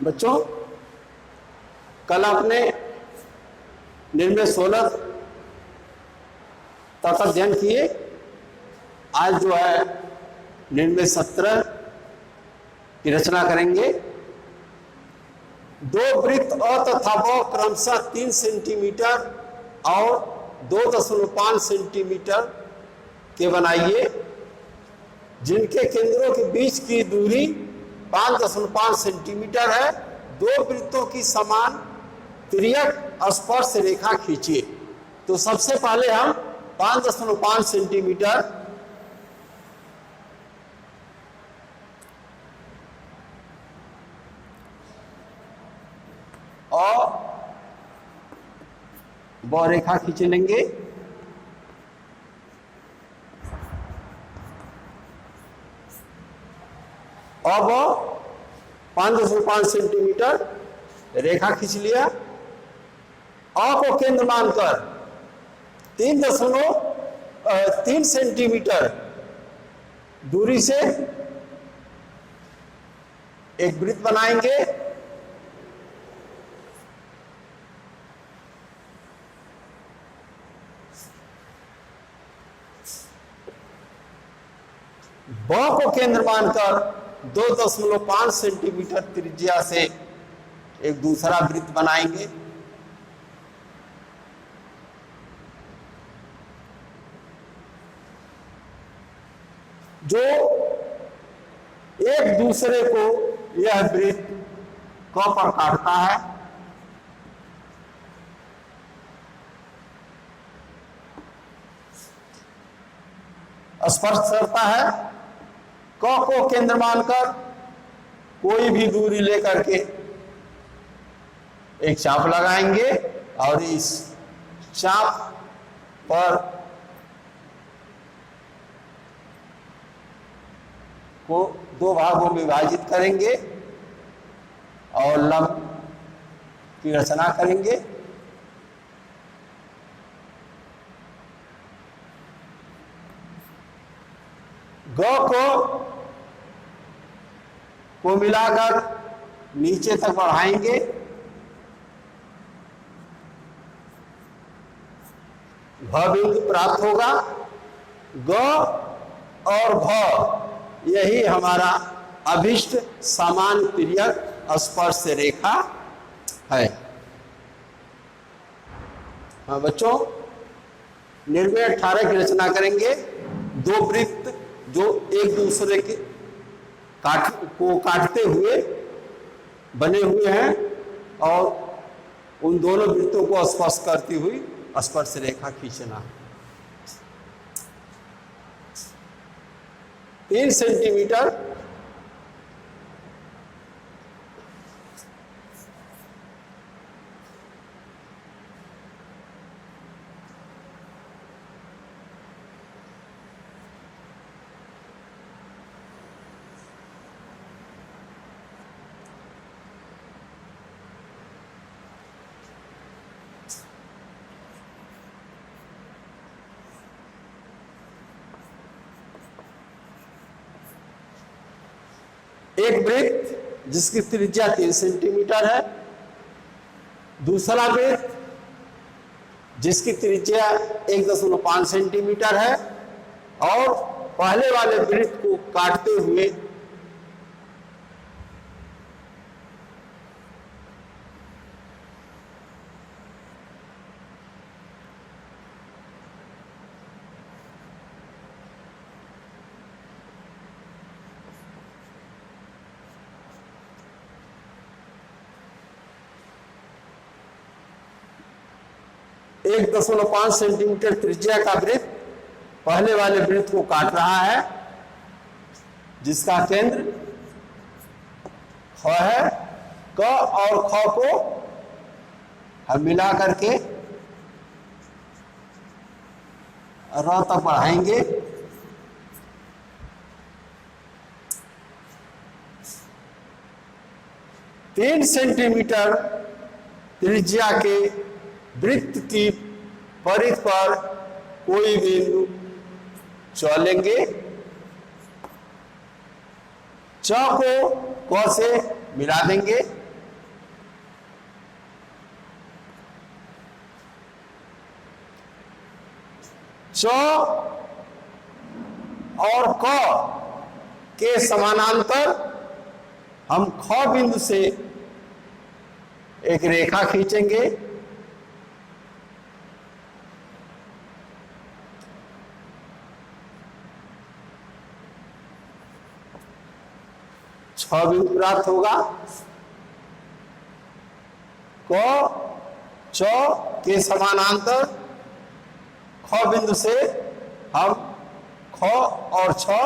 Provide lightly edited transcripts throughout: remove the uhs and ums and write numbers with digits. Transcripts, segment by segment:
बच्चों, कल आपने निर्णय 16 तक अध्ययन किए। आज जो है निर्णय 17 की रचना करेंगे। दो वृत्त तथा वो क्रमशः 3 सेंटीमीटर और 2.5 सेंटीमीटर के बनाइए, जिनके केंद्रों के बीच की दूरी 5.5 सेंटीमीटर है। दो वृत्तों की समान तिर्यक स्पर्श रेखा खींचिए। तो सबसे पहले हम 5.5 सेंटीमीटर और वह रेखा खींच लेंगे। और वो 5.5 सेंटीमीटर रेखा खींच लिया। अ को केंद्र मानकर 3 सेंटीमीटर दूरी से एक वृत्त बनाएंगे। ब को केंद्र मानकर 2.5 सेंटीमीटर त्रिज्या से एक दूसरा वृत्त बनाएंगे। जो एक दूसरे को यह वृत्त क पर काटता है। स्पर्श करता है। क को केंद्र मानकर कोई भी दूरी लेकर के एक चाप लगाएंगे और इस चाप पर को 2 भागों में विभाजित करेंगे और लंब की रचना करेंगे। ग को मिलाकर नीचे तक बढ़ाएंगे। भ बिंदु प्राप्त होगा। ग और भ यही हमारा अभिष्ट समान तिर्यक स्पर्श रेखा है। हाँ बच्चों, निर्णय 18 की रचना करेंगे। दो वृत्त जो एक दूसरे के काटते हुए बने हुए हैं और उन दोनों वृत्तों को स्पर्श करती हुई स्पर्श रेखा खींचना। 3 सेंटीमीटर एक वृत्त जिसकी त्रिज्या 3 सेंटीमीटर है। दूसरा वृत्त जिसकी त्रिज्या 1.5 सेंटीमीटर है और पहले वाले वृत्त को काटते हुए एक 1.5 सेंटीमीटर त्रिज्या का वृत्त पहले वाले वृत्त को काट रहा है, जिसका केंद्र ख है। क और ख को हम मिला करके र तक बढ़ाएंगे। तीन सेंटीमीटर त्रिज्या के वृत्त की परिध पर कोई बिंदु च लेंगे। च को क से मिला देंगे च और क के समानांतर हम ख बिंदु से एक रेखा खींचेंगे। छ बिंदु प्राप्त होगा। क च के समानांतर ख बिंदु से हम ख और छ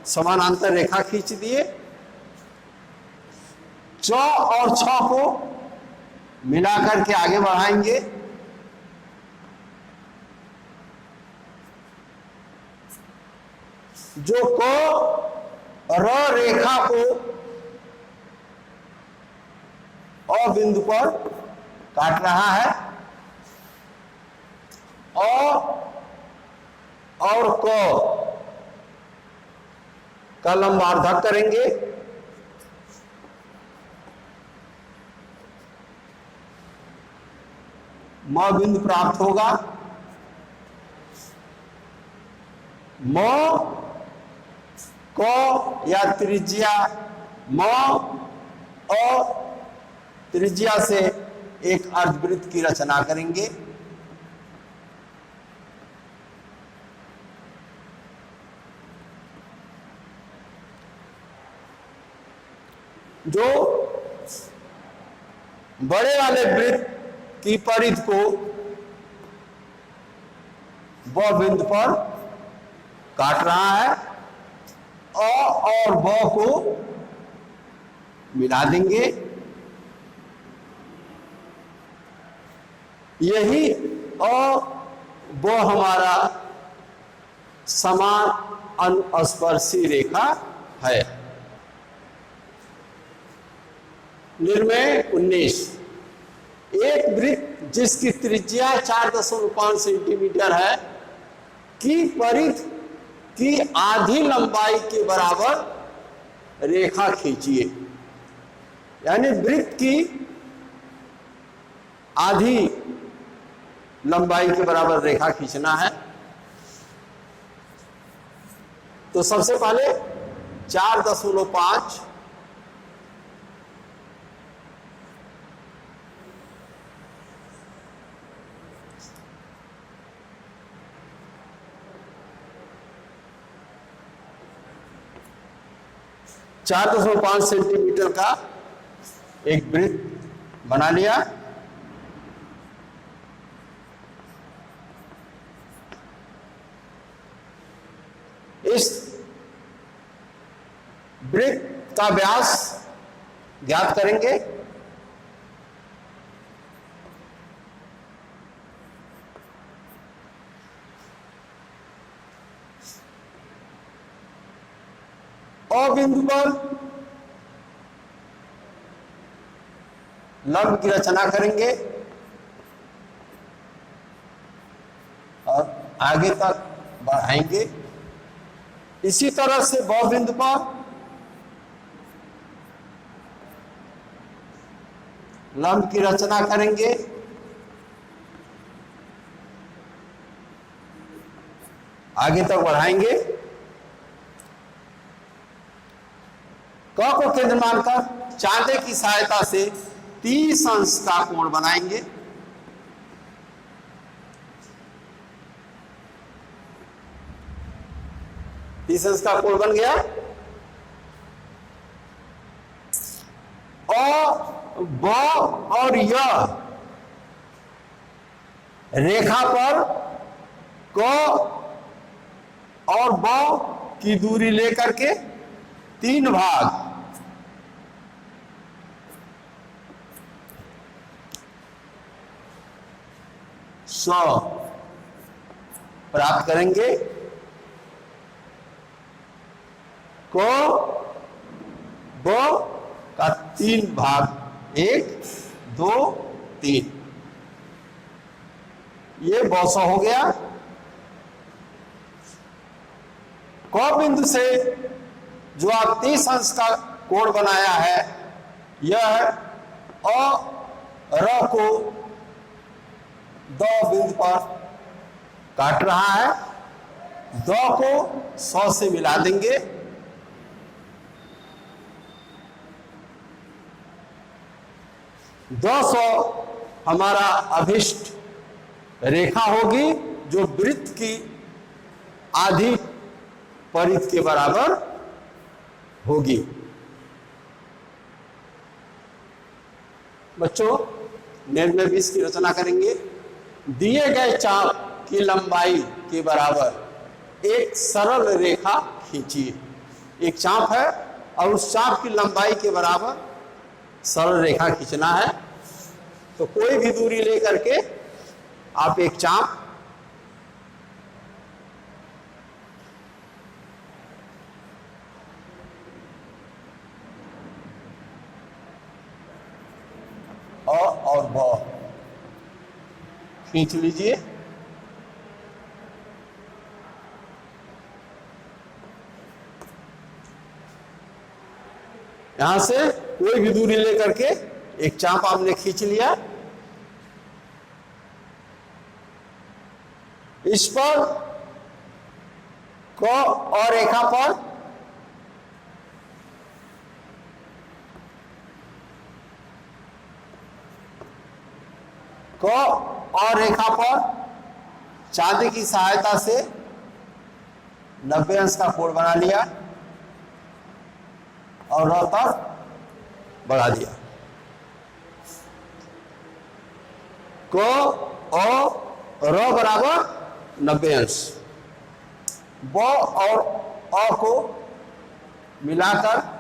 समानांतर रेखा खींच दिए। च और छ को मिलाकर के आगे बढ़ाएंगे। जो क र रेखा को अ बिंदु पर काट रहा है, अ और क का लंबार्धक करेंगे। म बिंदु प्राप्त होगा। म क या त्रिज्या म अ त्रिज्या से एक अर्धवृत्त की रचना करेंगे। जो बड़े वाले वृत्त की परिधि को ब बिंदु पर काट रहा है, अ और ब को मिला देंगे। यही अ ब हमारा समान अनुस्पर्शी रेखा है। निर्णय 19। एक वृत्त जिसकी त्रिज्या 4.5 सेंटीमीटर है की परिधि की आधी लंबाई के बराबर रेखा खींचिए। यानी वृत्त की आधी लंबाई के बराबर रेखा खींचना है। तो सबसे पहले 4.5 4.5 सेंटीमीटर का एक वृत्त बना लिया। इस वृत्त का व्यास ज्ञात करेंगे। अ बिंदु पर लंब की रचना करेंगे और आगे तक बढ़ाएंगे। इसी तरह से ब बिंदु पर लंब की रचना करेंगे, आगे तक बढ़ाएंगे। क को केंद्र मानकर चांदे की सहायता से 30 अंश का कोण बनाएंगे। का कोण बन गया। ब और य रेखा पर क और ब की दूरी लेकर के 3 भाग प्राप्त करेंगे। को ब का 3 भाग 1 2 3 ये 200 हो गया। क बिंदु से जो आप 30 अंश का कोण बनाया है, यह अ र को द बिंदु पर काट रहा है। 2 को 100 से मिला देंगे, दो 100 हमारा अभिष्ट रेखा होगी जो वृत्त की आधी परिध के बराबर होगी। बच्चों, निर्णय 20 की रचना करेंगे। दिए गए चाप की लंबाई के बराबर एक सरल रेखा खींचिए। एक चाप है और उस चाप की लंबाई के बराबर सरल रेखा खींचना है। तो कोई भी दूरी लेकर के आप एक चाप और ब खींच लीजिए। यहां से कोई भी दूरी लेकर के एक चाप आपने खींच लिया। इस पर क और रेखा पर क और रेखा पर चांदी की सहायता से 90 अंश का कोण बना लिया और र पर बढ़ा दिया। क और र बराबर 90 अंश। ब और अ को मिलाकर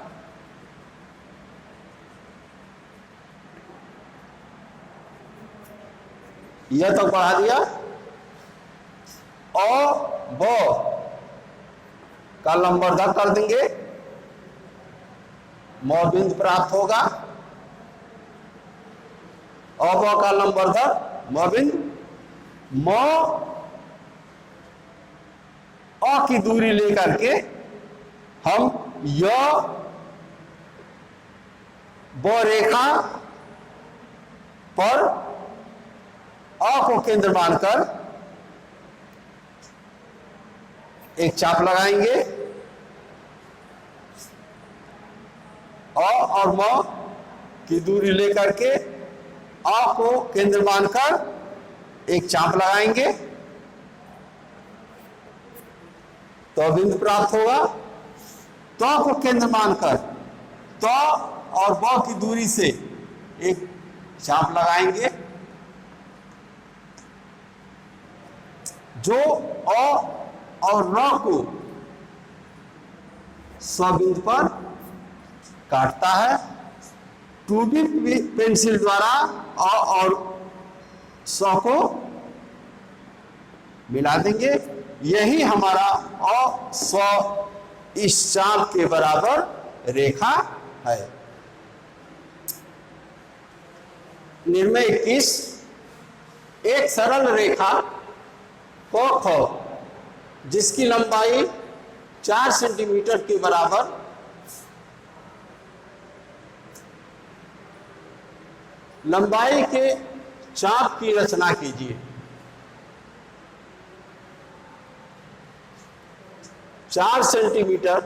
यह तक बढ़ा दिया। अ ब का लंबवर्धक कर देंगे, म बिंदु प्राप्त होगा। अ ब का लंबवर्धक म बिंदु। म अ की दूरी लेकर के हम य ब रेखा पर अ को केंद्र मानकर एक चाप लगाएंगे। अ और म की दूरी लेकर के अ को केंद्र मानकर एक चाप लगाएंगे तो बिंदु प्राप्त होगा। तो को केंद्र मानकर तो और ब की दूरी से एक चाप लगाएंगे जो अ और र को स्वबिंदु पर काटता है। 2B पेंसिल द्वारा अ और स को मिला देंगे। यही हमारा अ स इस चाप के बराबर रेखा है। निर्णय 21, एक सरल रेखा क ख जिसकी लंबाई 4 सेंटीमीटर के बराबर लंबाई के चाप की रचना कीजिए। 4 सेंटीमीटर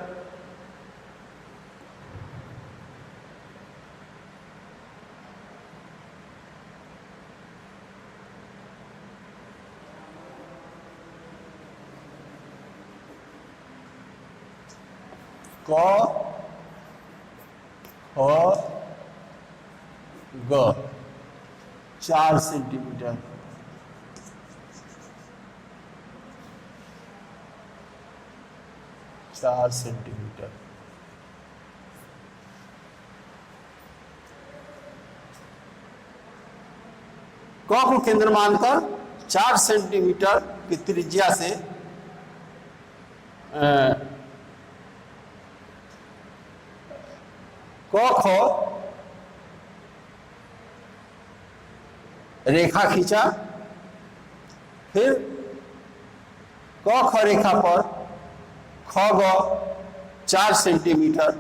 क ख ग 4 सेंटीमीटर क को केंद्र मानकर 4 सेंटीमीटर की त्रिज्या से क ख रेखा खींचा। फिर क ख रेखा पर ख ग 4 सेंटीमीटर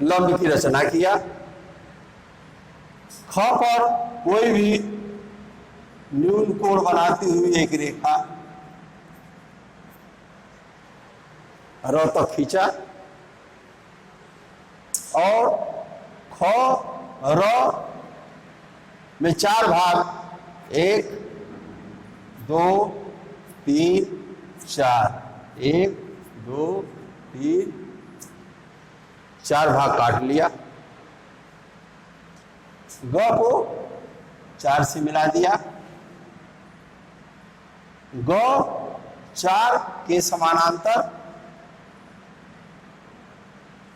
लंब की रचना किया। ख पर कोई भी न्यून कोण बनाती हुई एक रेखा र तक खींचा और ख र में 4 भाग 1 2 3 4 1 2 3 4 भाग काट लिया। ग को 4 से मिला दिया। ग 4 के समानांतर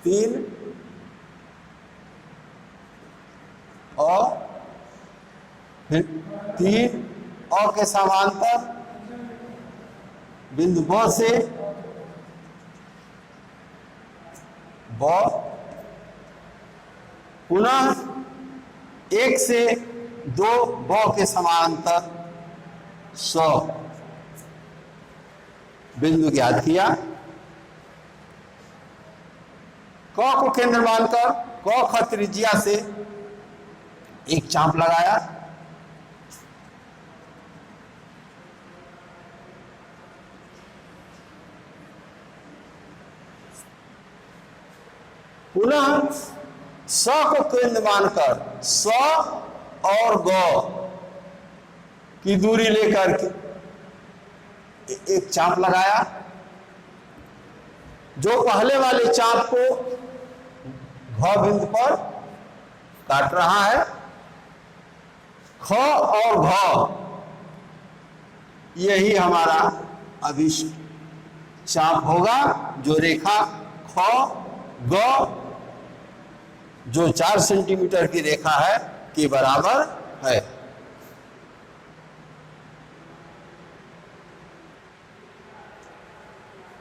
3 और फिर 3 और के समांतर बिंदु ब से ब, पुनः 1 से 2 ब के समांतर 100 बिंदु ज्ञात किया। क को केंद्र मानकर क ख त्रिज्या से एक चाप लगाया। पुनः स को केंद्र मानकर स और ग की दूरी लेकर के एक चाप लगाया। जो पहले वाले चाप को घ बिंदु पर काट रहा है, ख और घ यही हमारा अभिष्ट चाप होगा। जो रेखा ख ग जो 4 सेंटीमीटर की रेखा है के बराबर है।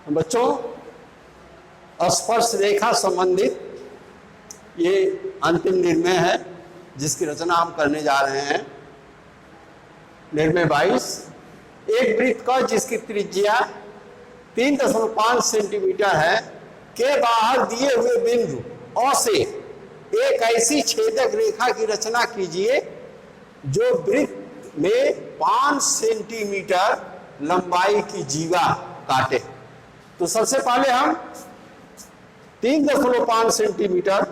बच्चों, स्पर्श रेखा संबंधित ये अंतिम निर्णय है जिसकी रचना हम करने जा रहे हैं। निर्णय 22, एक वृत्त का जिसकी त्रिज्या 3.5 सेंटीमीटर है के बाहर दिए हुए बिंदु O से एक ऐसी छेदक रेखा की रचना कीजिए जो वृत्त में 5 सेंटीमीटर लंबाई की जीवा काटे। तो सबसे पहले हम 3.5 सेंटीमीटर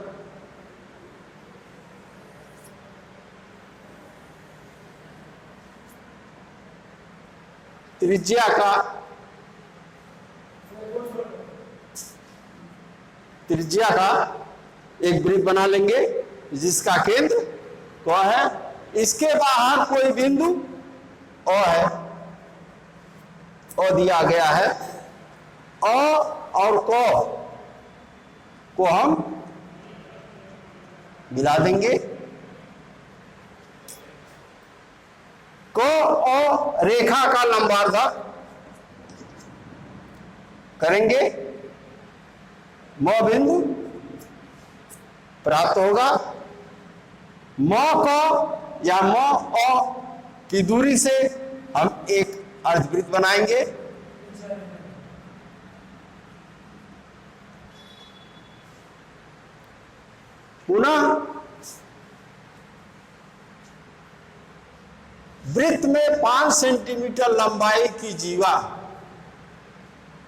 त्रिज्या का एक वृत्त बना लेंगे जिसका केंद्र क है। इसके बाहर कोई बिंदु O है, O दिया गया है। O और क को हम मिला देंगे। क O रेखा का लंबार्धक करेंगे, म बिंदु प्राप्त होगा। म क या म O की दूरी से हम एक अर्धवृत्त बनाएंगे। पुनः वृत्त में 5 सेंटीमीटर लंबाई की जीवा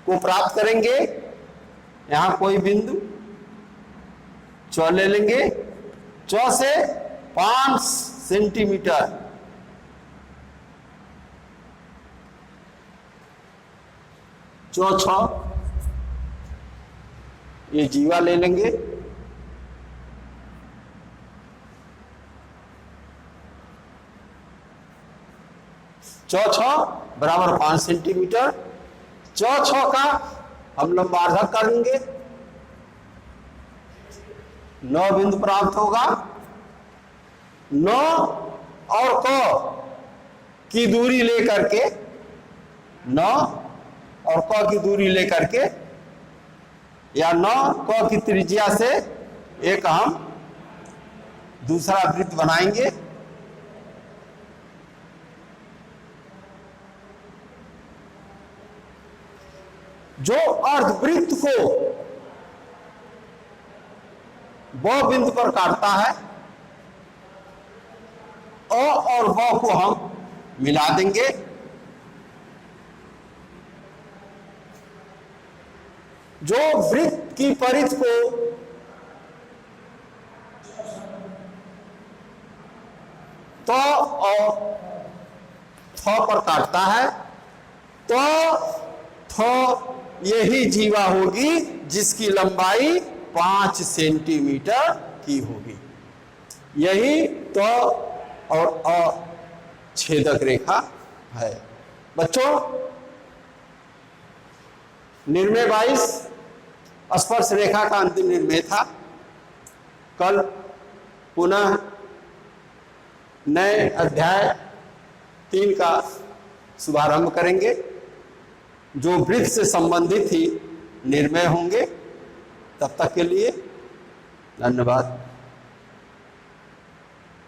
को प्राप्त करेंगे। यहां कोई बिंदु चौ ले लेंगे, चौ से 5 सेंटीमीटर चौ ये जीवा ले लेंगे। चौ बराबर 5 सेंटीमीटर। चौ का हम लंबार्धक करेंगे, 9 बिंदु प्राप्त होगा। 9 और क की दूरी लेकर के 9 और क की दूरी लेकर के या 9 क की त्रिज्या से एक हम दूसरा वृत्त बनाएंगे। जो अर्धवृत्त को ब बिंदु पर काटता है, अ और ब को हम मिला देंगे। जो वृत्त की परिधि को तो और थ पर काटता है, तो थ यही जीवा होगी जिसकी लंबाई 5 सेंटीमीटर की होगी। यही तो और छेदक रेखा है। बच्चों, निर्णय 22 स्पर्श रेखा का अंतिम निर्णय था। कल पुनः नए अध्याय 3 का शुभारंभ करेंगे, जो वृत्त से संबंधित ही निर्णय होंगे। तब तक के लिए धन्यवाद।